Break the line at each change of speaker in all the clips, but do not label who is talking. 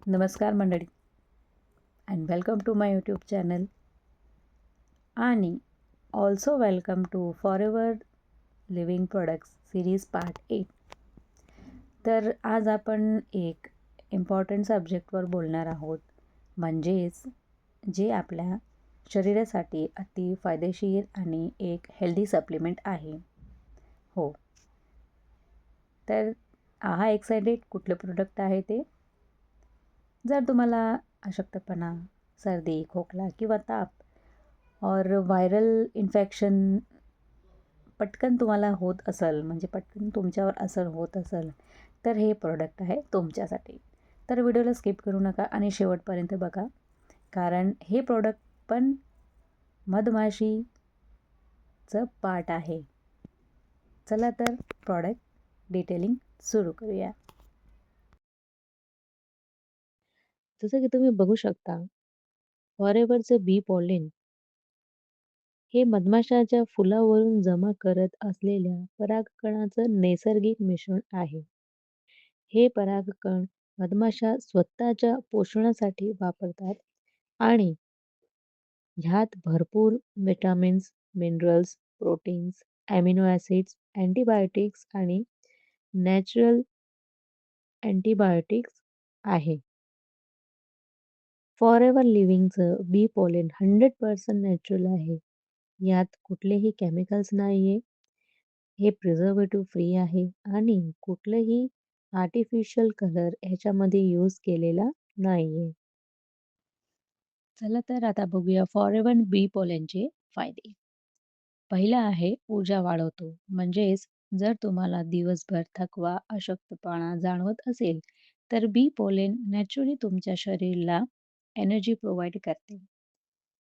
नमस्कार मंडळी and welcome to my YouTube channel आणि also welcome to Forever Living Products series part 8. तर आज आपण एक इम्पॉर्टंट सब्जेक्टवर बोलणार आहोत, म्हणजेच जे आपल्या शरीरासाठी अति फायदेशीर आणि एक हेल्दी सप्लिमेंट आहे. हो, तर आहा एक्सायटेड कुठलं प्रोडक्ट आहे ते? जर तुम्हाला अशक्तपणा, सर्दी, खोकला किंवा ताप और व्हायरल इन्फेक्शन पटकन तुम्हाला होत असेल, म्हणजे पटकन तुमच्यावर असर होत असेल, तर हे प्रोडक्ट आहे तुमच्यासाठी. तर व्हिडिओला स्किप करू नका आणि शेवटपर्यंत बघा, कारण हे प्रोडक्ट पण मधमाशीचं पार्ट आहे. चला तर प्रोडक्ट डिटेलिंग सुरू करूया. जसं की तुम्ही बघू शकता, फॉरेवरचं बी पॉलिन हे मधमाशाच्या फुलावरून जमा करत असलेल्या परागकणाचं नैसर्गिक मिश्रण आहे. हे परागकण मधमाशा स्वतःच्या पोषणासाठी वापरतात आणि ह्यात भरपूर vitamins, minerals, proteins, amino acids, antibiotics आणि नॅचरल अँटीबायोटिक्स आहे. फॉरेवर लिव्हिंगचं बी पॉलिन 100% नॅचरल आहे. यात कुठलेही केमिकल्स नाहीये. हे प्रिझर्व्हेटिव्ह फ्री आहे आणि कुठलंही आर्टिफिशियल कलर ह्याच्यामध्ये यूज केलेला नाहीये. चला तर आता बघूया फॉरेवर बी पॉलिनचे फायदे. पहिला आहे ऊर्जा वाढवतो. म्हणजेच जर तुम्हाला दिवसभर थकवा, अशक्तपणा जाणवत असेल, तर बी पॉलिन नॅचरली तुमच्या शरीराला एनर्जी प्रोव्हाइड करते.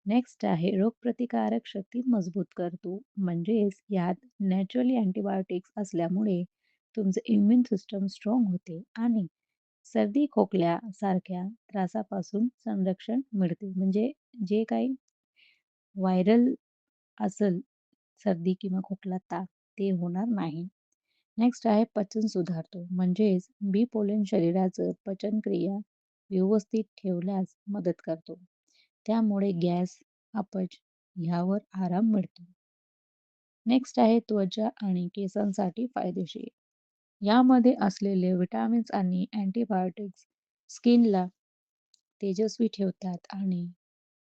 नेक्स्ट आहे रोगप्रतिकारक शक्ती मजबूत करतो. म्हणजेच यात नॅचरली अँटीबायोटिक्स असल्यामुळे तुमचं इम्युन सिस्टम स्ट्रॉंग होते आणि सर्दी खोकल्यासारख्या त्रासापासून संरक्षण मिळते. म्हणजे जे काही व्हायरल असेल, सर्दी किंवा खोकला, ताप ते होणार नाही. नेक्स्ट आहे पचन सुधारतो. म्हणजेच बी पोलन शरीराचं पचनक्रिया व्यवस्थित ठेवण्यास मदत करतो. त्यामुळे गॅस, अपच ह्यावर आराम मिळतो. नेक्स्ट आहे त्वचा आणि केसांसाठी फायदेशीर. यामध्ये असलेले विटामिन्स आणि अँटीबायोटिक्स स्किनला तेजस्वी ठेवतात आणि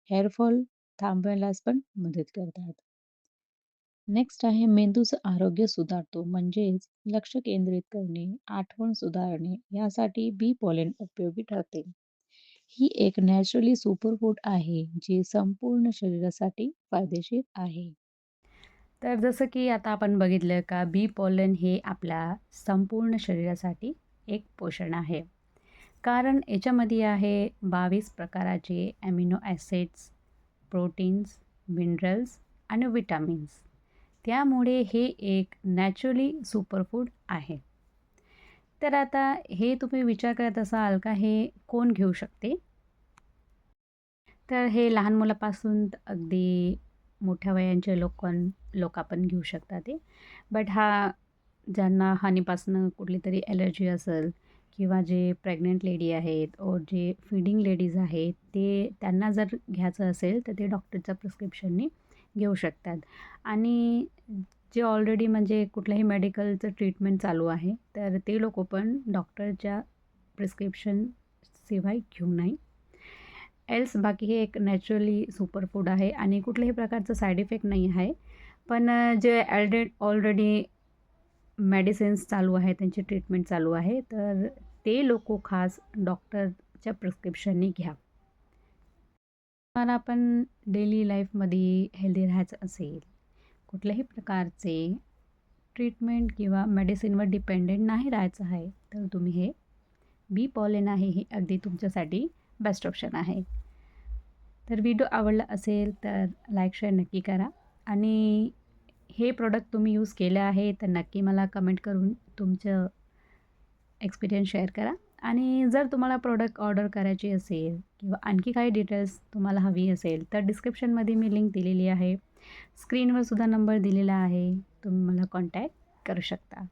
हेअरफॉल थांबवायलाच पण मदत करतात. नेक्स्ट आहे मेंदूचं आरोग्य सुधारतो. म्हणजेच लक्ष केंद्रित करणे, आठवण सुधारणे यासाठी बी पॉलिन उपयोगी ठरते. ही एक नॅचरली सुपरफूड आहे, जे संपूर्ण शरीरासाठी फायदेशीर आहे. तर जसं की आता आपण बघितलं का बी पॉलन हे आपल्या संपूर्ण शरीरासाठी एक पोषण आहे. कारण याच्यामध्ये आहे 22 प्रकाराचे ॲमिनो ॲसिड्स, प्रोटीन्स, मिनरल्स आणि विटामिन्स. त्यामुळे हे एक नॅचरली सुपरफूड आहे. तर आता हे तुम्ही विचार करत असाल का हे कोण घेऊ शकते? तर हे लहान मुलापासून अगदी मोठ्या वयांचे लोक पण घेऊ शकतात ते. बट ज्यांना हनीपासून कुठली तरी ॲलर्जी असेल किंवा जे प्रेग्नंट लेडी आहेत और जे फीडिंग लेडीज आहेत, त्यांना जर घ्यायचं असेल तर ते डॉक्टरच्या प्रिस्क्रिप्शनने घेऊ शकतात. आणि जे ऑलरेडी म्हणजे कुठल्याही मेडिकलचं ट्रीटमेंट चालू आहे, तर ते लोकं पण डॉक्टरच्या प्रिस्क्रिप्शन शिवाय घेऊ नये. एल्स बाकी हे एक नॅचरली सुपरफूड आहे आणि कुठल्याही प्रकारचं साईड इफेक्ट नाही आहे. पण जे ऑलरेडी मेडिसिन्स चालू आहे, त्यांची ट्रीटमेंट चालू आहे, तर ते लोक खास डॉक्टरच्या प्रिस्क्रिप्शनने घ्या. तुम्हाला पण डेली लाईफमध्ये हेल्दी राहायचं असेल, कुठल्याही प्रकारचे ट्रीटमेंट किंवा मेडिसिनवर डिपेंडेंट नाही राहायचं आहे, तर तुम्ही हे बी पॉलिन आहे हे अगदी तुमच्यासाठी बेस्ट ऑप्शन आहे. तर व्हिडिओ आवडला असेल तर लाईक शेअर नक्की करा आणि हे प्रोडक्ट तुम्ही यूज केलं आहे तर नक्की मला कमेंट करून तुमचं एक्सपिरियन्स शेअर करा. आणि जर तुम्हाला प्रोडक्ट ऑर्डर करायची असेल किंवा आणखी काही डिटेल्स तुम्हाला हवी असेल तर डिस्क्रिप्शनमध्ये मी लिंक दिलेली आहे. स्क्रीनवर सुद्धा नंबर दिलेला आहे, तुम्ही मला कॉन्टॅक्ट करू शकता.